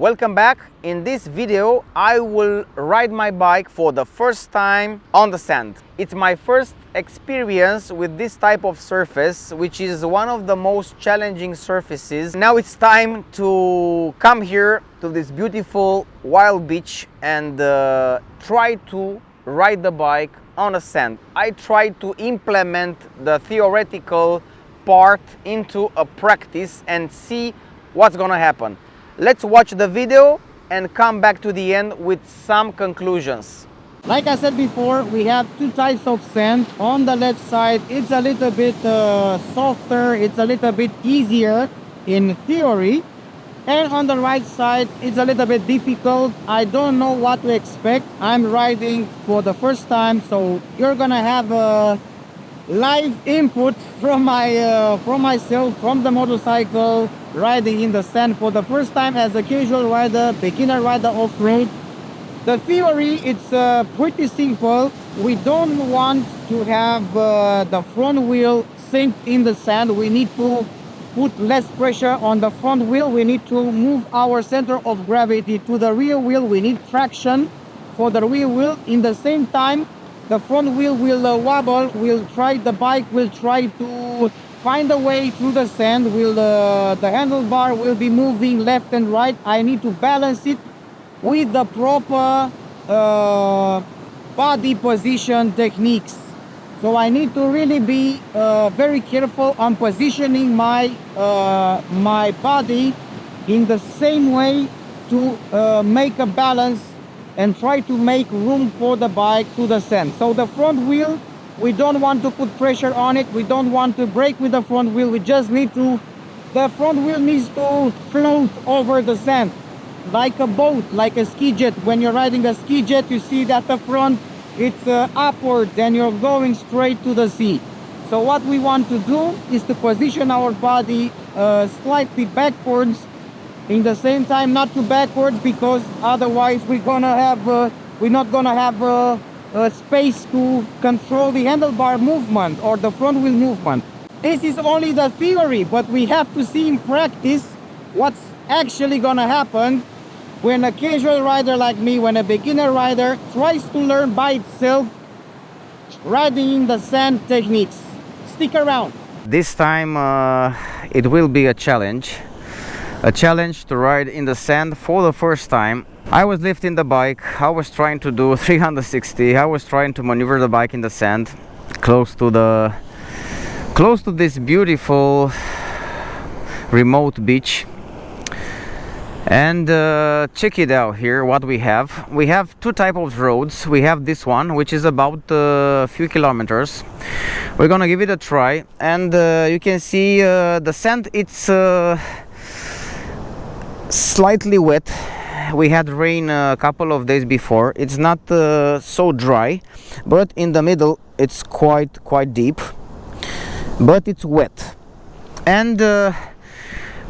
Welcome back. In this video I will ride my bike for the first time on the sand. It's my first experience with this type of surface, which is one of the most challenging surfaces. Now it's time to come here to this beautiful wild beach and try to ride the bike on the sand. I tried to implement the theoretical part into a practice and see what's gonna happen. Let's watch the video and come back to the end with some conclusions. Like I said before, we have two types of sand. On the left side, it's a little bit softer, it's a little bit easier in theory. And on the right side, it's a little bit difficult. I don't know what to expect. I'm riding for the first time, so you're gonna have a live input from myself, from the motorcycle, riding in the sand for the first time as a casual rider, beginner rider off-road. The theory, it's pretty simple. We don't want to have the front wheel sink in the sand. We need to put less pressure on the front wheel. We need to move our center of gravity to the rear wheel. We need traction for the rear wheel. In the same time, the front wheel will wobble. The bike will try to find a way through the sand. The handlebar will be moving left and right. I need to balance it with the proper body position techniques. So I need to really be very careful on positioning my body in the same way to make a balance and try to make room for the bike to the sand. So the front wheel, we don't want to put pressure on it. We don't want to brake with the front wheel. We just need to, the front wheel needs to float over the sand like a boat, like a ski jet. When you're riding a ski jet, you see that the front, it's upwards and you're going straight to the sea. So what we want to do is to position our body slightly backwards, in the same time not too backwards, because otherwise we're not gonna have space to control the handlebar movement or the front wheel movement. This is only the theory, but we have to see in practice what's actually gonna happen when a casual rider like me, when a beginner rider tries to learn by itself riding in the sand techniques. Stick around. This time it will be a challenge to ride in the sand for the first time. I was lifting the bike, I was trying to do 360, I was trying to maneuver the bike in the sand close to this beautiful remote beach. And check it out here what we have. We have two types of roads. We have this one, which is about a few kilometers. We're gonna give it a try, and you can see the sand, it's slightly wet. We had rain a couple of days before. It's not so dry, but in the middle it's quite deep, but it's wet. And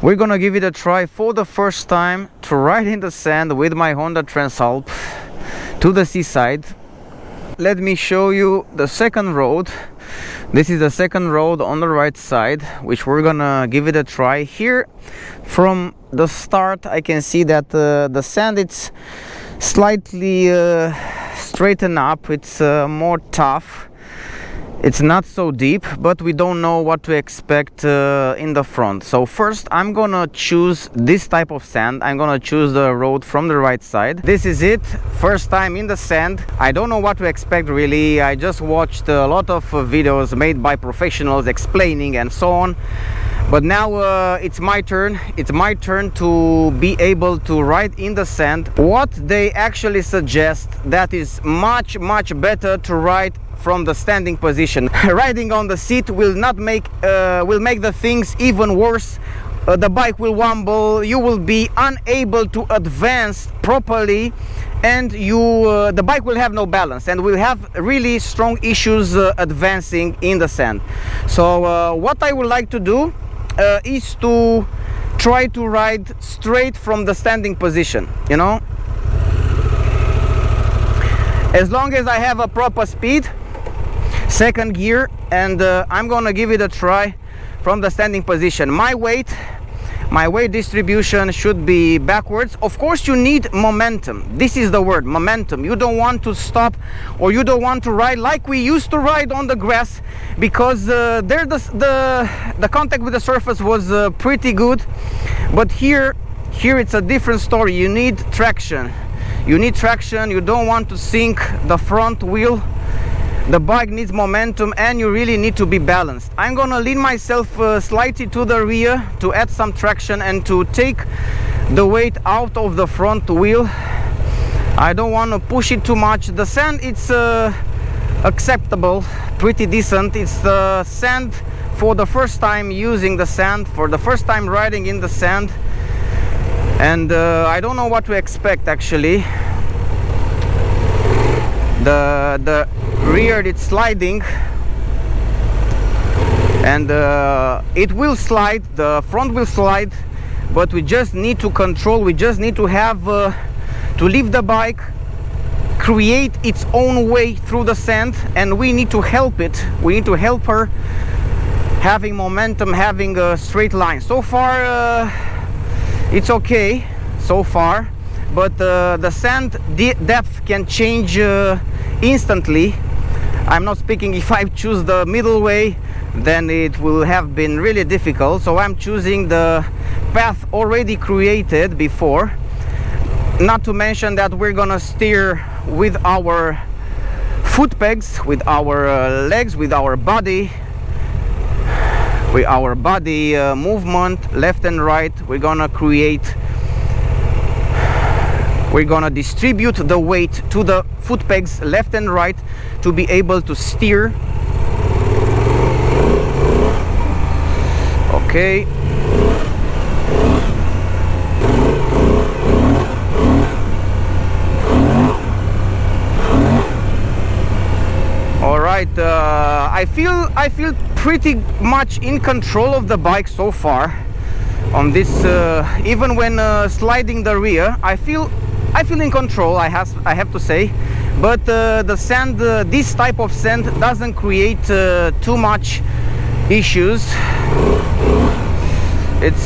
we're gonna give it a try for the first time to ride in the sand with my Honda Transalp to the seaside. Let me show you the second road. This is the second road on the right side, which we're gonna give it a try. Here from the start I can see that the sand, it's slightly straightened up, it's more tough. It's not so deep, but we don't know what to expect in the front. So first I'm gonna choose this type of sand. I'm gonna choose the road from the right side. This is it, first time in the sand. I don't know what to expect really. I just watched a lot of videos made by professionals explaining and so on. But now it's my turn. It's my turn to be able to ride in the sand. What they actually suggest, that is much better to ride from the standing position. Riding on the seat will make the things even worse. The bike will wobble, you will be unable to advance properly, and the bike will have no balance and will have really strong issues advancing in the sand. So what I would like to do is to try to ride straight from the standing position, you know, as long as I have a proper speed, second gear, and I'm gonna give it a try from the standing position. My weight My weight distribution should be backwards. Of course, you need momentum. This is the word, momentum. You don't want to stop, or you don't want to ride like we used to ride on the grass, because there the contact with the surface was pretty good. But here it's a different story. You need traction. You need traction. You don't want to sink the front wheel. The bike needs momentum, and you really need to be balanced. I'm gonna lean myself slightly to the rear to add some traction and to take the weight out of the front wheel. I don't want to push it too much. The sand, it's acceptable, pretty decent. It's the sand for the first time using the sand, for the first time riding in the sand, and I don't know what to expect actually. The rear, it's sliding, and it will slide, the front will slide, but we just need to control, we just need to have to leave the bike create its own way through the sand, and we need to help it, we need to help her having momentum, having a straight line. So far it's okay so far, but the sand depth can change instantly. I'm not speaking if I choose the middle way, then it will have been really difficult. So I'm choosing the path already created before. Not to mention that we're gonna steer with our foot pegs, with our legs, with our body movement left and right. We're gonna distribute the weight to the foot pegs left and right to be able to steer. Okay. All right. I feel pretty much in control of the bike so far. On this, even when sliding the rear, I feel in control. I have to say, but the sand, this type of sand doesn't create too much issues. It's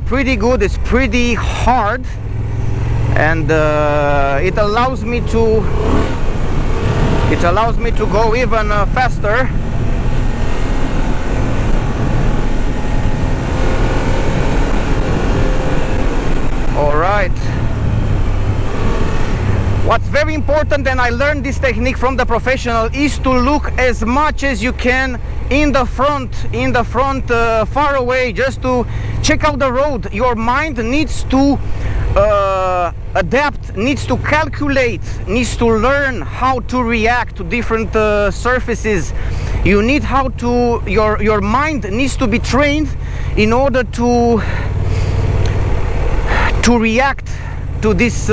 pretty good. It's pretty hard, and it allows me to go even faster. All right. What's very important, and I learned this technique from the professional, is to look as much as you can in the front, far away, just to check out the road. Your mind needs to adapt, needs to calculate, needs to learn how to react to different surfaces. You need how to, your mind needs to be trained in order to react to these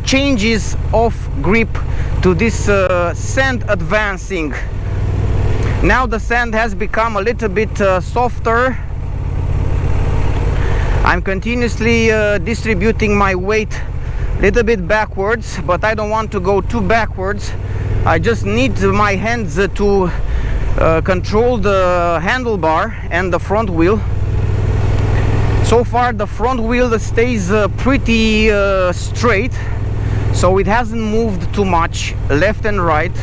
changes of grip, to this sand advancing. Now the sand has become a little bit softer. I'm continuously distributing my weight a little bit backwards, but I don't want to go too backwards. I just need my hands to control the handlebar and the front wheel. So far the front wheel stays pretty straight, so it hasn't moved too much left and right.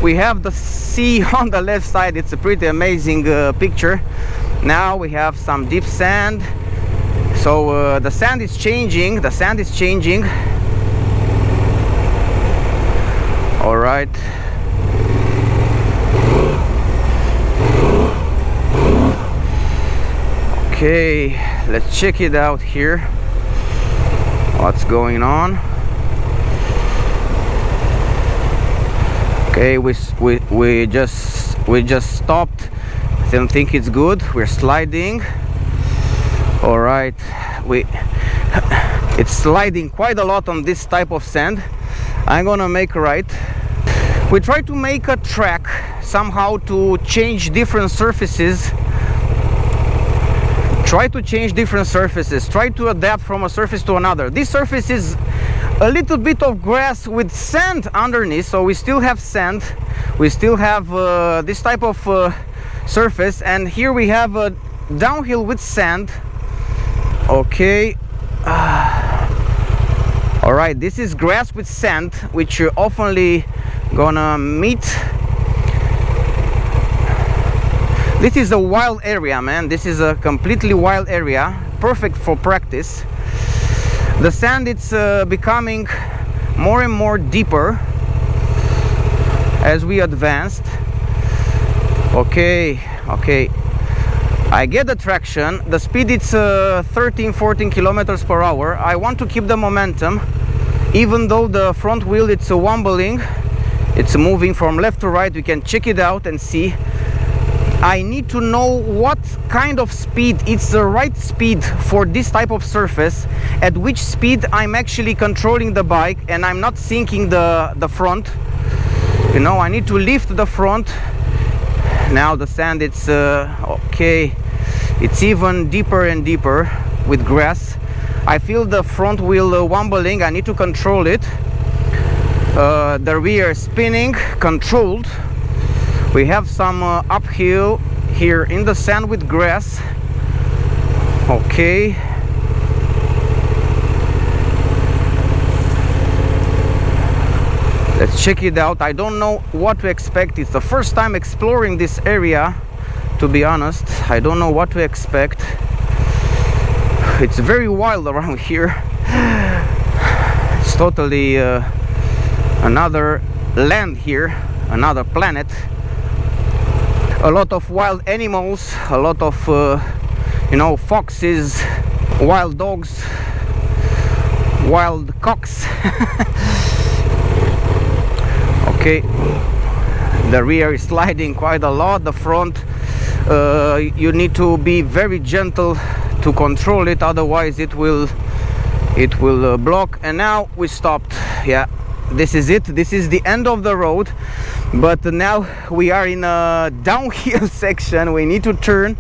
We have the sea on the left side. It's a pretty amazing picture. Now we have some deep sand, so the sand is changing. All right. Okay, let's check it out here. What's going on? Okay, we just stopped. I don't think it's good. We're sliding. All right, it's sliding quite a lot on this type of sand. I'm gonna make a right. We try to make a track somehow to change different surfaces. Try to adapt from a surface to another. This surface is a little bit of grass with sand underneath, so we still have sand, we still have this type of surface, and here we have a downhill with sand. Okay. All right, this is grass with sand, which you're oftenly gonna meet. This is a wild area, man. This is a completely wild area, perfect for practice. The sand, it's becoming more and more deeper as we advanced. Okay, I get the traction. The speed, it's 13-14 kilometers per hour. I want to keep the momentum, even though the front wheel, it's wobbling, it's moving from left to right. We can check it out and see. I need to know what kind of speed, it's the right speed for this type of surface, at which speed I'm actually controlling the bike and I'm not sinking the front. You know, I need to lift the front. Now the sand, it's okay, it's even deeper and deeper with grass. I feel the front wheel wobbling. I need to control it. The rear spinning, controlled. We have some uphill here in the sand with grass. Okay. Let's check it out. I don't know what to expect. It's the first time exploring this area, to be honest. I don't know what to expect. It's very wild around here. It's totally another land here, another planet. A lot of wild animals, a lot of you know, foxes, wild dogs, wild cocks. Okay, the rear is sliding quite a lot. The front, you need to be very gentle to control it, otherwise it will block. And now we stopped. Yeah, this is it. This is the end of the road. But now we are in a downhill section. We need to turn,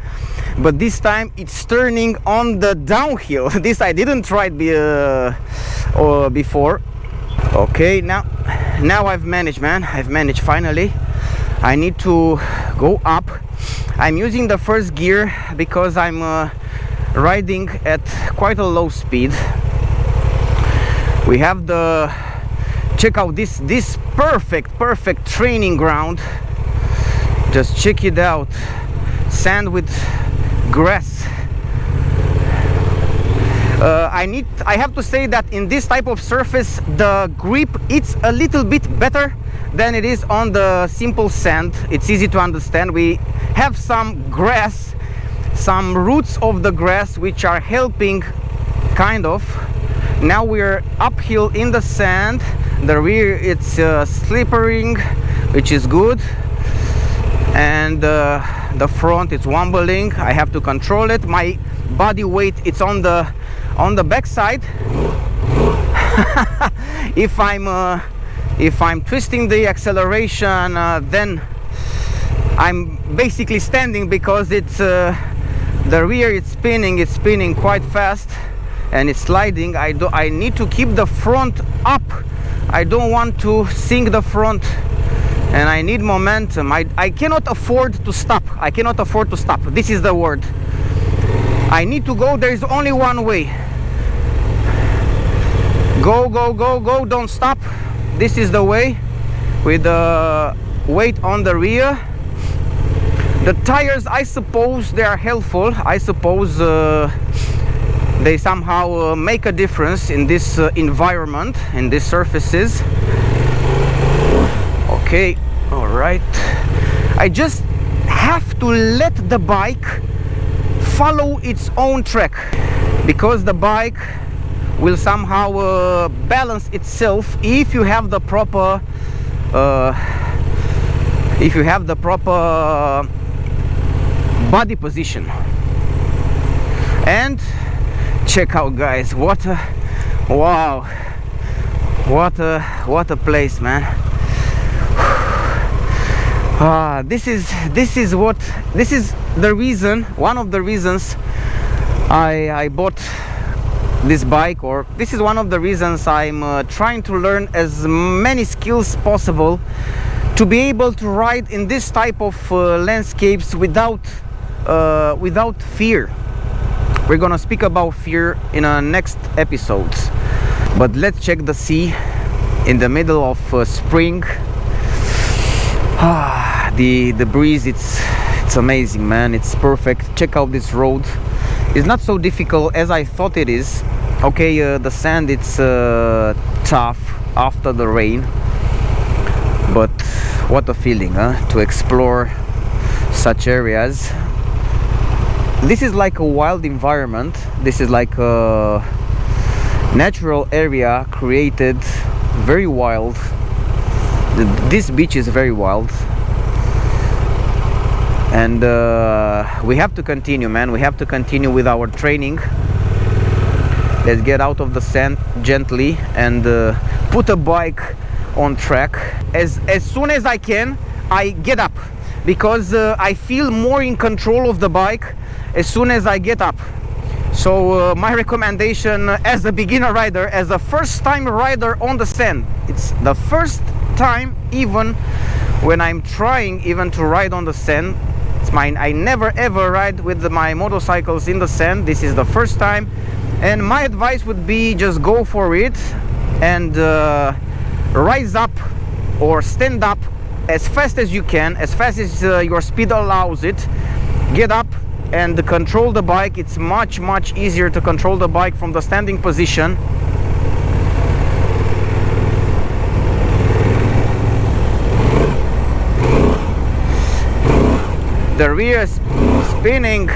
but this time it's turning on the downhill. This I didn't try before. Okay, now I've managed, man. I've managed finally. I need to go up. I'm using the first gear because I'm riding at quite a low speed. We have the, check out this perfect training ground. Just check it out. Sand with grass. I have to say that in this type of surface, the grip, it's a little bit better than it is on the simple sand. It's easy to understand. We have some grass, some roots of the grass, which are helping, kind of. Now we're uphill in the sand. The rear, it's slippering, which is good. And the front, it's wobbling. I have to control it. My body weight, it's on the back side. If I'm twisting the acceleration, then I'm basically standing, because it's the rear, it's spinning quite fast, and it's sliding. I need to keep the front up. I don't want to sink the front, and I need momentum. I cannot afford to stop. I cannot afford to stop. This is the word. I need to go. There is only one way. Go, go, go, go. Don't stop. This is the way, with the weight on the rear. The tires, I suppose they are helpful. I suppose they somehow make a difference in this environment, in these surfaces. Okay, all right. I just have to let the bike follow its own track, because the bike will somehow balance itself if you have the proper body position. And check out, guys, what a wow, what a place, man. This is the reason, one of the reasons I bought this bike, or this is one of the reasons I'm trying to learn as many skills possible to be able to ride in this type of landscapes without fear. We're gonna speak about fear in our next episodes. But let's check the sea in the middle of spring. The breeze, it's amazing, man. It's perfect. Check out this road. It's not so difficult as I thought it is. Okay, the sand, it's tough after the rain, but what a feeling, huh? To explore such areas. This is like a wild environment. This is like a natural area created, very wild. This beach is very wild, and we have to continue, man. We have to continue with our training. Let's get out of the sand gently and put a bike on track. As soon as I can, I get up, because I feel more in control of the bike as soon as I get up. So my recommendation as a beginner rider, as a first time rider on the sand, it's the first time even when I'm trying even to ride on the sand. It's mine. I never ever ride with my motorcycles in the sand. This is the first time, and my advice would be just go for it and rise up or stand up as fast as you can, as fast as your speed allows it. Get up and control the bike. It's much easier to control the bike from the standing position. The rear is spinning.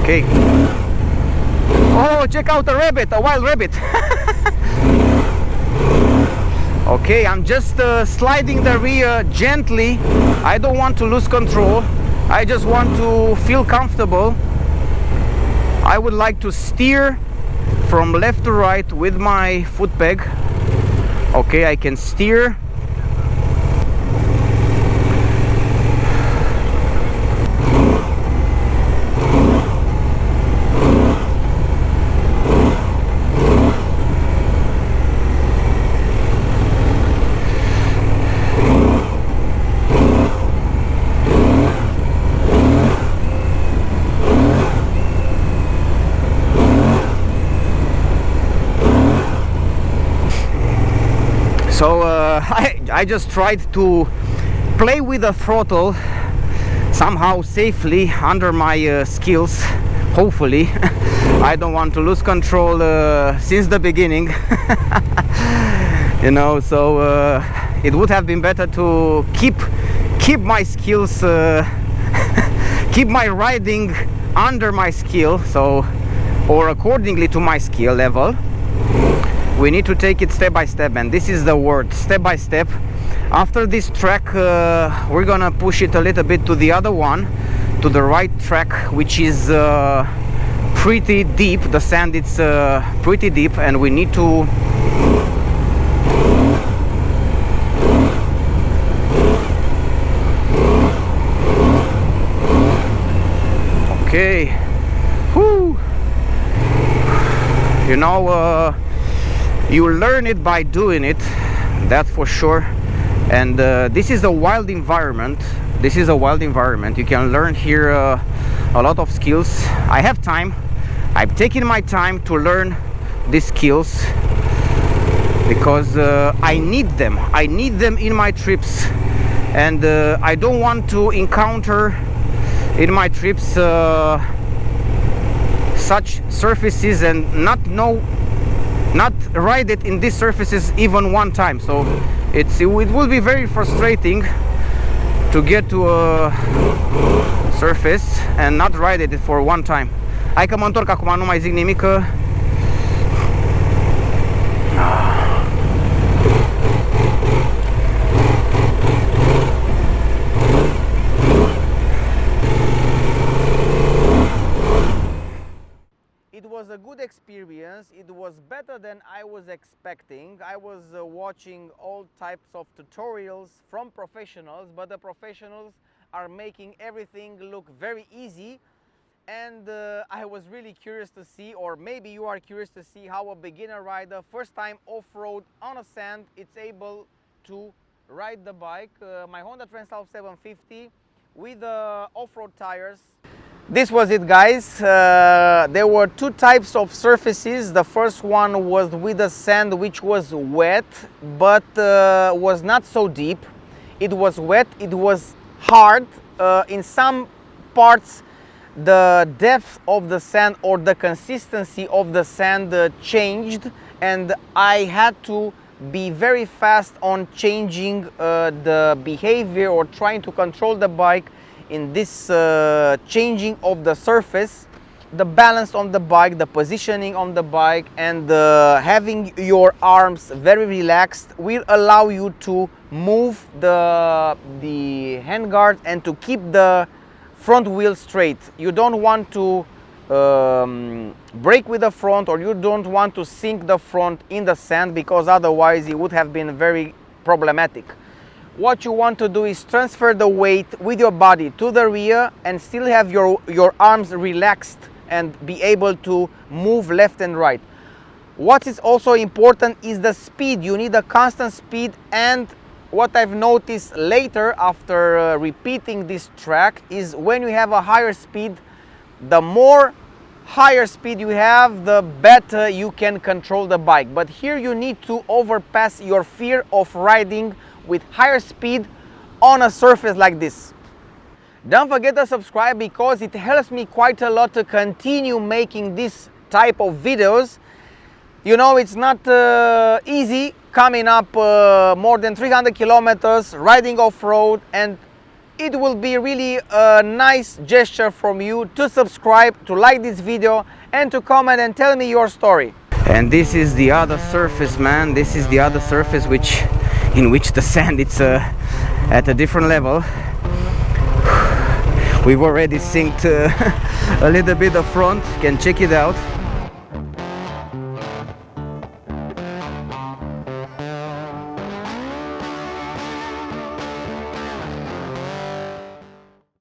Okay. Oh, check out a rabbit, a wild rabbit. Okay, I'm just sliding the rear gently. I don't want to lose control. I just want to feel comfortable. I would like to steer from left to right with my foot peg. Okay, I can steer. So I just tried to play with the throttle somehow safely under my skills, hopefully. I don't want to lose control since the beginning. You know, so it would have been better to keep my skills, keep my riding under my skill, so, or accordingly to my skill level. We need to take it step by step, and this is the word, step by step. After this track, we're gonna push it a little bit to the other one, to the right track, which is pretty deep. The sand, it's pretty deep, and we need to okay. Whew. You know, you learn it by doing it, that's for sure. And this is a wild environment. This is a wild environment. You can learn here a lot of skills. I have time. I've taken my time to learn these skills because I need them. I need them in my trips, and I don't want to encounter in my trips such surfaces and not ride it in these surfaces even one time. So it will be very frustrating to get to a surface and not ride it for one time. Hai că mă întorc acum, nu mai zic nimic. It was a good experience. It was better than I was expecting. I was watching all types of tutorials from professionals, but the professionals are making everything look very easy. And I was really curious to see, or maybe you are curious to see, how a beginner rider, first time off-road on a sand, it's able to ride the bike. My Honda Transalp 750 with off-road tires. This was it, guys. There were two types of surfaces. The first one was with the sand, which was wet, but was not so deep. It was wet, it was hard. In some parts, the depth of the sand or the consistency of the sand changed, and I had to be very fast on changing the behavior or trying to control the bike in this changing of the surface, the balance on the bike, the positioning on the bike, and having your arms very relaxed will allow you to move the handguard and to keep the front wheel straight. You don't want to brake with the front, or you don't want to sink the front in the sand, because otherwise it would have been very problematic. What you want to do is transfer the weight with your body to the rear and still have your arms relaxed and be able to move left and right. What is also important is the speed. You need a constant speed, and what I've noticed later after repeating this track is when you have a higher speed, the more higher speed you have, the better you can control the bike. But here you need to overpass your fear of riding with higher speed on a surface like this. Don't forget to subscribe, because it helps me quite a lot to continue making this type of videos. You know, it's not easy coming up more than 300 kilometers riding off-road, and it will be really a nice gesture from you to subscribe, to like this video, and to comment and tell me your story. And this is the other surface, man. This is the other surface in which the sand it's at a different level. We've already synced a little bit of front. You can check it out.